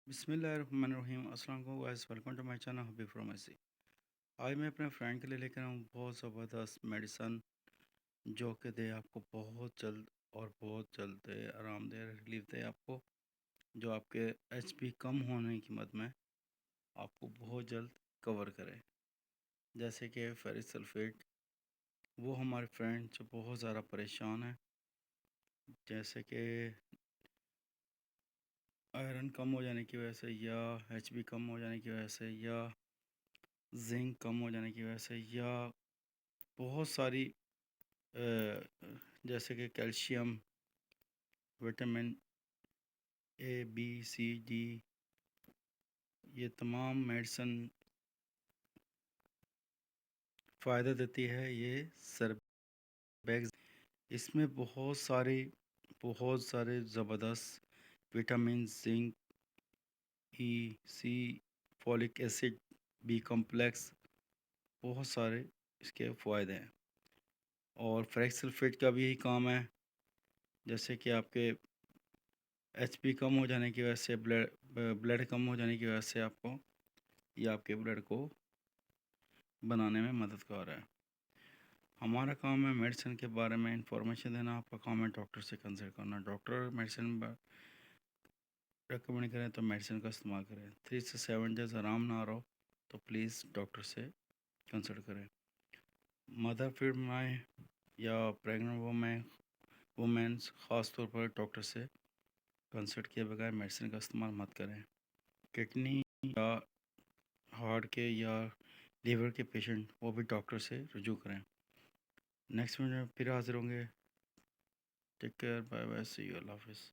بسم اللہ الرحمن الرحیم۔ السلام علیکم guys, welcome to my channel Habib pharmacy. آج میں اپنے فرینڈ کے لیے لے کر آؤں بہت زبردست میڈیسن جو کہ دے آپ کو بہت جلد اور بہت جلد دے آرام دہ ریلیف دے آپ کو، جو آپ کے ایچ پی کم ہونے کی مد میں آپ کو بہت جلد کور کرے، جیسے کہ فیرس سلفیٹ۔ وہ ہمارے فرینڈ جو بہت زیادہ پریشان ہیں، جیسے کہ آئرن کم ہو جانے کی وجہ سے، یا ایچ پی کم ہو جانے کی وجہ سے، یا زنک کم ہو جانے کی وجہ سے، یا بہت ساری جیسے کہ calcium, vitamin A B C D, یہ تمام میڈیسن فائدہ دیتی ہے۔ یہ سربیکس، اس میں بہت سارے زبردست vitamin, zinc, E C, folic acid, B complex, بہت سارے اس کے فوائد ہیں۔ اور فریکس سلفیٹ کا بھی یہی کام ہے، جیسے کہ آپ کے ایچ پی کم ہو جانے کی وجہ سے، بلڈ کم ہو جانے کی وجہ سے آپ کو، یہ آپ کے بلڈ کو بنانے میں مددگار ہے۔ ہمارا کام ہے میڈیسن کے بارے میں انفارمیشن دینا، آپ کا کام ہے ڈاکٹر سے کنسلٹ کرنا۔ ڈاکٹر میڈیسن ریکمینڈ کریں تو میڈیسن کا استعمال کریں۔ 3 سے 7 ڈیز آرام نہ رہو تو پلیز ڈاکٹر سے کنسلٹ کریں۔ مدر فیڈ میں یا پریگننٹ وومینس خاص طور پر ڈاکٹر سے کنسلٹ کیے بغیر میڈیسن کا استعمال مت کریں۔ کڈنی یا ہارٹ کے یا لیور کے پیشنٹ، وہ بھی ڈاکٹر سے رجوع کریں۔ نیکسٹ ویڈیو میں پھر حاضر ہوں گے۔ Take care, bye bye, see you, اللہ حافظ۔